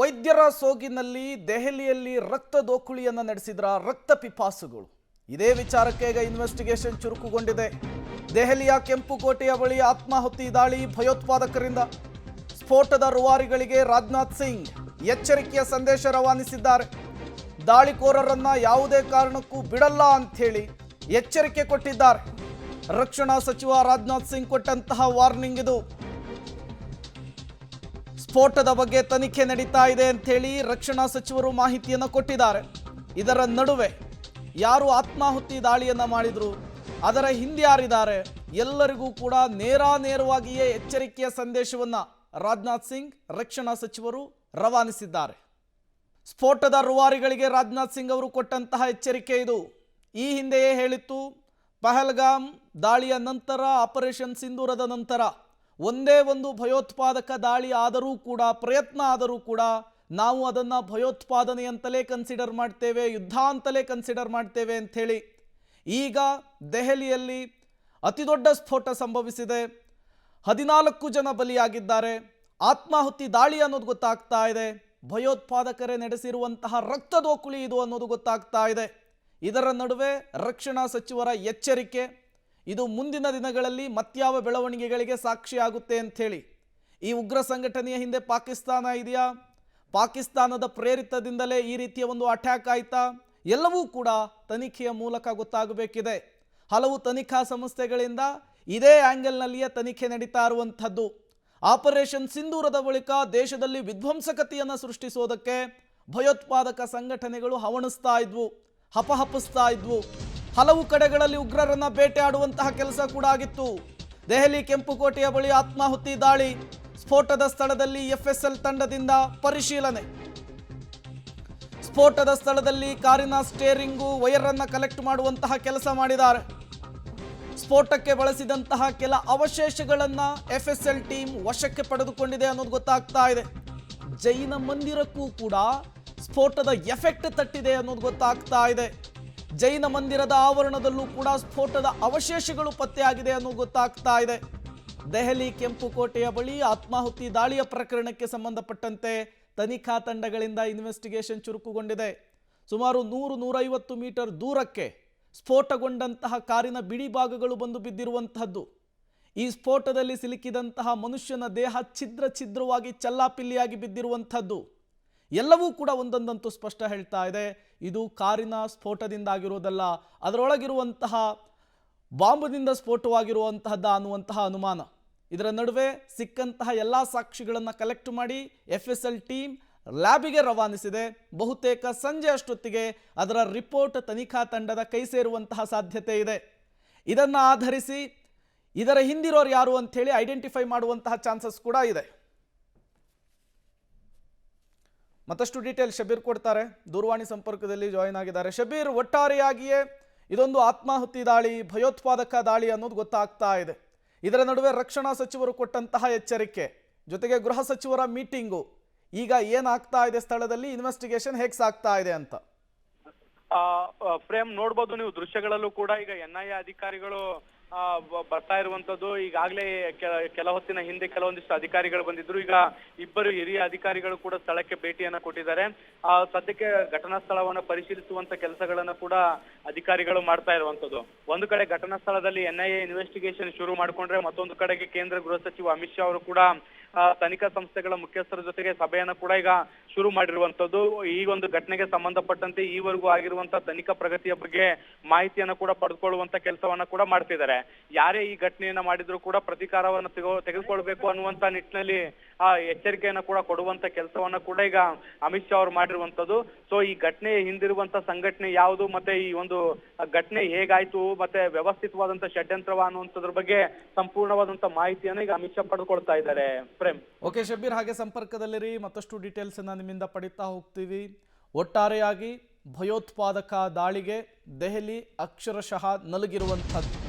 ವೈದ್ಯರ ಸೋಗಿನಲ್ಲಿ ದೆಹಲಿಯಲ್ಲಿ ರಕ್ತ ದೋಕುಳಿಯನ್ನು ನಡೆಸಿದ್ರ ರಕ್ತ ಪಿಪಾಸುಗಳು. ಇದೇ ವಿಚಾರಕ್ಕೆ ಈಗ ಇನ್ವೆಸ್ಟಿಗೇಷನ್ ಚುರುಕುಗೊಂಡಿದೆ. ದೆಹಲಿಯ ಕೆಂಪುಕೋಟೆಯ ಬಳಿ ಆತ್ಮಾಹುತಿ ದಾಳಿ ಭಯೋತ್ಪಾದಕರಿಂದ. ಸ್ಫೋಟದ ರೂವಾರಿಗಳಿಗೆ ರಾಜನಾಥ್ ಸಿಂಗ್ ಎಚ್ಚರಿಕೆಯ ಸಂದೇಶ ರವಾನಿಸಿದ್ದಾರೆ. ದಾಳಿಕೋರರನ್ನ ಯಾವುದೇ ಕಾರಣಕ್ಕೂ ಬಿಡಲ್ಲ ಅಂಥೇಳಿ ಎಚ್ಚರಿಕೆ ಕೊಟ್ಟಿದ್ದಾರೆ. ರಕ್ಷಣಾ ಸಚಿವ ರಾಜನಾಥ್ ಸಿಂಗ್ ಕೊಟ್ಟಂತಹ ವಾರ್ನಿಂಗ್ ಇದು. ಸ್ಫೋಟದ ಬಗ್ಗೆ ತನಿಖೆ ನಡೀತಾ ಇದೆ ಅಂಥೇಳಿ ರಕ್ಷಣಾ ಸಚಿವರು ಮಾಹಿತಿಯನ್ನು ಕೊಟ್ಟಿದ್ದಾರೆ. ಇದರ ನಡುವೆ ಯಾರು ಆತ್ಮಾಹುತಿ ದಾಳಿಯನ್ನು ಮಾಡಿದ್ರು, ಅದರ ಹಿಂದೆ ಯಾರಿದ್ದಾರೆ, ಎಲ್ಲರಿಗೂ ಕೂಡ ನೇರವಾಗಿಯೇ ಎಚ್ಚರಿಕೆಯ ಸಂದೇಶವನ್ನು ರಾಜನಾಥ್ ಸಿಂಗ್ ರಕ್ಷಣಾ ಸಚಿವರು ರವಾನಿಸಿದ್ದಾರೆ. ಸ್ಫೋಟದ ರೂವಾರಿಗಳಿಗೆ ರಾಜನಾಥ್ ಸಿಂಗ್ ಅವರು ಕೊಟ್ಟಂತಹ ಎಚ್ಚರಿಕೆ ಇದು. ಈ ಹಿಂದೆಯೇ ಹೇಳಿತ್ತು, ಪಹಲ್ಗಾಮ್ ದಾಳಿಯ ನಂತರ, ಆಪರೇಷನ್ ಸಿಂಧೂರದ ನಂತರ ಒಂದೇ ಒಂದು ಭಯೋತ್ಪಾದಕ ದಾಳಿ ಆದರೂ ಕೂಡ, ಪ್ರಯತ್ನ ಆದರೂ ಕೂಡ ನಾವು ಅದನ್ನು ಭಯೋತ್ಪಾದನೆ ಅಂತಲೇ ಕನ್ಸಿಡರ್ ಮಾಡ್ತೇವೆ, ಯುದ್ಧ ಅಂತಲೇ ಕನ್ಸಿಡರ್ ಮಾಡ್ತೇವೆ ಅಂಥೇಳಿ. ಈಗ ದೆಹಲಿಯಲ್ಲಿ ಅತಿದೊಡ್ಡ ಸ್ಫೋಟ ಸಂಭವಿಸಿದೆ. 14 ಜನ ಬಲಿಯಾಗಿದ್ದಾರೆ. ಆತ್ಮಾಹುತಿ ದಾಳಿ ಅನ್ನೋದು ಗೊತ್ತಾಗ್ತಾ ಇದೆ. ಭಯೋತ್ಪಾದಕರೇ ನಡೆಸಿರುವಂತಹ ರಕ್ತ ದೋಕುಳಿ ಇದು ಅನ್ನೋದು ಗೊತ್ತಾಗ್ತಾ ಇದೆ. ಇದರ ನಡುವೆ ರಕ್ಷಣಾ ಸಚಿವರ ಎಚ್ಚರಿಕೆ, ಇದು ಮುಂದಿನ ದಿನಗಳಲ್ಲಿ ಮತ್ಯಾವ ಬೆಳವಣಿಗೆಗಳಿಗೆ ಸಾಕ್ಷಿಯಾಗುತ್ತೆ ಅಂಥೇಳಿ. ಈ ಉಗ್ರ ಸಂಘಟನೆಯ ಹಿಂದೆ ಪಾಕಿಸ್ತಾನ ಇದೆಯಾ, ಪಾಕಿಸ್ತಾನದ ಪ್ರೇರಿತದಿಂದಲೇ ಈ ರೀತಿಯ ಒಂದು ಅಟ್ಯಾಕ್ ಆಯ್ತಾ, ಎಲ್ಲವೂ ಕೂಡ ತನಿಖೆಯ ಮೂಲಕ ಗೊತ್ತಾಗಬೇಕಿದೆ. ಹಲವು ತನಿಖಾ ಸಂಸ್ಥೆಗಳಿಂದ ಇದೇ ಆ್ಯಂಗಲ್ನಲ್ಲಿಯೇ ತನಿಖೆ ನಡೀತಾ ಇರುವಂಥದ್ದು. ಆಪರೇಷನ್ ಸಿಂಧೂರದ ಬಳಿಕ ದೇಶದಲ್ಲಿ ವಿಧ್ವಂಸಕತೆಯನ್ನು ಸೃಷ್ಟಿಸೋದಕ್ಕೆ ಭಯೋತ್ಪಾದಕ ಸಂಘಟನೆಗಳು ಹವಣಿಸ್ತಾ ಇದ್ವು, ಹಪಹಪಿಸ್ತಾ ಇದ್ವು. ಹಲವು ಕಡೆಗಳಲ್ಲಿ ಉಗ್ರರನ್ನ ಬೇಟೆಯಾಡುವಂತಹ ಕೆಲಸ ಕೂಡ ಆಗಿತ್ತು. ದೆಹಲಿ ಕೆಂಪುಕೋಟೆಯ ಬಳಿ ಆತ್ಮಾಹುತಿ ದಾಳಿ, ಸ್ಫೋಟದ ಸ್ಥಳದಲ್ಲಿ FSL ತಂಡದಿಂದ ಪರಿಶೀಲನೆ. ಸ್ಫೋಟದ ಸ್ಥಳದಲ್ಲಿ ಕಾರಿನ ಸ್ಟೇರಿಂಗು ವೈರ್ ಅನ್ನು ಕಲೆಕ್ಟ್ ಮಾಡುವಂತಹ ಕೆಲಸ ಮಾಡಿದ್ದಾರೆ. ಸ್ಫೋಟಕ್ಕೆ ಬಳಸಿದಂತಹ ಕೆಲ ಅವಶೇಷಗಳನ್ನ FSL ಟೀಮ್ ವಶಕ್ಕೆ ಪಡೆದುಕೊಂಡಿದೆ ಅನ್ನೋದು ಗೊತ್ತಾಗ್ತಾ ಇದೆ. ಜೈನ ಮಂದಿರಕ್ಕೂ ಕೂಡ ಸ್ಫೋಟದ ಎಫೆಕ್ಟ್ ತಟ್ಟಿದೆ ಅನ್ನೋದು ಗೊತ್ತಾಗ್ತಾ ಇದೆ. ಜೈನ ಮಂದಿರದ ಆವರಣದಲ್ಲೂ ಕೂಡ ಸ್ಫೋಟದ ಅವಶೇಷಗಳು ಪತ್ತೆಯಾಗಿದೆ ಅನ್ನೋದು ಗೊತ್ತಾಗ್ತಾ ಇದೆ. ದೆಹಲಿ ಕೆಂಪುಕೋಟೆಯ ಬಳಿ ಆತ್ಮಾಹುತಿ ದಾಳಿಯ ಪ್ರಕರಣಕ್ಕೆ ಸಂಬಂಧಪಟ್ಟಂತೆ ತನಿಖಾ ತಂಡಗಳಿಂದ ಇನ್ವೆಸ್ಟಿಗೇಷನ್ ಚುರುಕುಗೊಂಡಿದೆ. ಸುಮಾರು 100-150 ಮೀಟರ್ ದೂರಕ್ಕೆ ಸ್ಫೋಟಗೊಂಡಂತಹ ಕಾರಿನ ಬಿಡಿ ಭಾಗಗಳು ಬಂದು ಬಿದ್ದಿರುವಂತಹದ್ದು. ಈ ಸ್ಫೋಟದಲ್ಲಿ ಸಿಲುಕಿದಂತಹ ಮನುಷ್ಯನ ದೇಹ ಛಿದ್ರವಾಗಿ ಚಲ್ಲಾಪಿಲ್ಲಿಯಾಗಿ ಬಿದ್ದಿರುವಂಥದ್ದು. ಎಲ್ಲವೂ ಕೂಡ ಒಂದೊಂದಂತೂ ಸ್ಪಷ್ಟ ಹೇಳ್ತಾ ಇದೆ, ಇದು ಕಾರಿನ ಸ್ಫೋಟದಿಂದಾಗಿರೋದಲ್ಲ, ಅದರೊಳಗಿರುವಂತಹ ಬಾಂಬ್ನಿಂದ ಸ್ಫೋಟವಾಗಿರುವಂತಹದ್ದ ಅನ್ನುವಂತಹ ಅನುಮಾನ. ಇದರ ನಡುವೆ ಸಿಕ್ಕಂತಹ ಎಲ್ಲ ಸಾಕ್ಷಿಗಳನ್ನು ಕಲೆಕ್ಟ್ ಮಾಡಿ FSL ಟೀಮ್ ಲ್ಯಾಬಿಗೆ ರವಾನಿಸಿದೆ. ಬಹುತೇಕ ಸಂಜೆ ಅಷ್ಟೊತ್ತಿಗೆ ಅದರ ರಿಪೋರ್ಟ್ ತನಿಖಾ ತಂಡದ ಕೈ ಸೇರುವಂತಹ ಸಾಧ್ಯತೆ ಇದೆ. ಇದನ್ನು ಆಧರಿಸಿ ಇದರ ಹಿಂದಿರೋರು ಯಾರು ಅಂಥೇಳಿ ಐಡೆಂಟಿಫೈ ಮಾಡುವಂತಹ ಚಾನ್ಸಸ್ ಕೂಡ ಇದೆ. ಮತ್ತಷ್ಟು ಡೀಟೇಲ್ ಶಬೀರ್ ಕೊಡ್ತಾರೆ, ದೂರವಾಣಿ ಸಂಪರ್ಕದಲ್ಲಿ ಜಾಯಿನ್ ಆಗಿದ್ದಾರೆ. ಶಬೀರ್, ಒಟ್ಟಾರೆಯಾಗಿಯೇ ಇದೊಂದು ಆತ್ಮಾಹುತಿ ದಾಳಿ, ಭಯೋತ್ಪಾದಕ ದಾಳಿ ಅನ್ನೋದು ಗೊತ್ತಾಗ್ತಾ ಇದೆ. ಇದರ ನಡುವೆ ರಕ್ಷಣಾ ಸಚಿವರು ಕೊಟ್ಟಂತಹ ಎಚ್ಚರಿಕೆ ಜೊತೆಗೆ ಗೃಹ ಸಚಿವರ ಮೀಟಿಂಗು, ಈಗ ಏನಾಗ್ತಾ ಇದೆ ಸ್ಥಳದಲ್ಲಿ, ಇನ್ವೆಸ್ಟಿಗೇಷನ್ ಹೇಗೆ ಸಾಗ್ತಾ ಇದೆ ಅಂತ ಪ್ರೇಮ್ ನೋಡ್ಬೋದು ನೀವು ದೃಶ್ಯಗಳಲ್ಲೂ ಕೂಡ. ಈಗ NIA ಅಧಿಕಾರಿಗಳು ಬರ್ತಾ ಇರುವಂತದ್ದು. ಈಗಾಗಲೇ ಕೆಲ ಹೊತ್ತಿನ ಹಿಂದೆ ಕೆಲವೊಂದಿಷ್ಟು ಅಧಿಕಾರಿಗಳು ಬಂದಿದ್ರು. ಈಗ ಇಬ್ಬರು ಹಿರಿಯ ಅಧಿಕಾರಿಗಳು ಕೂಡ ಸ್ಥಳಕ್ಕೆ ಭೇಟಿಯನ್ನ ಕೊಟ್ಟಿದ್ದಾರೆ. ಸದ್ಯಕ್ಕೆ ಘಟನಾ ಸ್ಥಳವನ್ನು ಪರಿಶೀಲಿಸುವಂತ ಕೆಲಸಗಳನ್ನ ಕೂಡ ಅಧಿಕಾರಿಗಳು ಮಾಡ್ತಾ ಇರುವಂತದ್ದು. ಒಂದು ಕಡೆ ಘಟನಾ ಸ್ಥಳದಲ್ಲಿ NIA ಇನ್ವೆಸ್ಟಿಗೇಷನ್ ಶುರು ಮಾಡ್ಕೊಂಡ್ರೆ, ಮತ್ತೊಂದು ಕಡೆಗೆ ಕೇಂದ್ರ ಗೃಹ ಸಚಿವ ಅಮಿತ್ ಶಾ ಅವರು ಕೂಡ ತನಿಖಾ ಸಂಸ್ಥೆಗಳ ಮುಖ್ಯಸ್ಥರ ಜೊತೆಗೆ ಸಭೆಯನ್ನ ಕೂಡ ಈಗ ಶುರು ಮಾಡಿರುವಂತದ್ದು. ಈ ಒಂದು ಘಟನೆಗೆ ಸಂಬಂಧಪಟ್ಟಂತೆ ಈವರೆಗೂ ಆಗಿರುವಂತಹ ತನಿಖಾ ಪ್ರಗತಿಯ ಬಗ್ಗೆ ಮಾಹಿತಿಯನ್ನ ಕೂಡ ಪಡೆದುಕೊಳ್ಳುವಂತ ಕೆಲಸವನ್ನ ಕೂಡ ಮಾಡ್ತಿದ್ದಾರೆ. ಯಾರೇ ಈ ಘಟನೆಯನ್ನ ಮಾಡಿದ್ರು ಕೂಡ ಪ್ರತೀಕಾರವನ್ನು ತೆಗೆದುಕೊಳ್ಬೇಕು ಅನ್ನುವಂತ ನಿಟ್ಟಿನಲ್ಲಿ ಎಚ್ಚರಿಕೆಯನ್ನ ಕೂಡ ಕೊಡುವಂತ ಕೆಲಸವನ್ನ ಕೂಡ ಈಗ ಅಮಿತ್ ಶಾ ಅವರು ಮಾಡಿರುವಂತದ್ದು. ಸೊ ಈ ಘಟನೆ ಹಿಂದಿರುವಂತ ಸಂಘಟನೆ ಯಾವುದು, ಮತ್ತೆ ಈ ಒಂದು ಘಟನೆ ಹೇಗಾಯ್ತು, ಮತ್ತೆ ವ್ಯವಸ್ಥಿತವಾದಂತ ಷಡ್ಯಂತ್ರವ ಅನ್ನುವಂಥದ್ರ ಬಗ್ಗೆ ಸಂಪೂರ್ಣವಾದಂತ ಮಾಹಿತಿಯನ್ನು ಈಗ ಅಮಿತ್ ಶಾ ಪಡೆದುಕೊಳ್ತಾ ಇದ್ದಾರೆ. ಪ್ರೇಮ್, ಓಕೆ ಶಬೀರ್, ಹಾಗೆ ಸಂಪರ್ಕದಲ್ಲಿರಿ, ಮತ್ತಷ್ಟು ಡೀಟೇಲ್ಸ್ ಅನ್ನ ನಿಮ್ಮಿಂದ ಪಡಿತಾ ಹೋಗ್ತೀವಿ. ಒಟ್ಟಾರೆಯಾಗಿ ಭಯೋತ್ಪಾದಕ ದಾಳಿಗೆ ದೆಹಲಿ ಅಕ್ಷರಶಃ ನಲುಗಿರುವಂಥದ್ದು.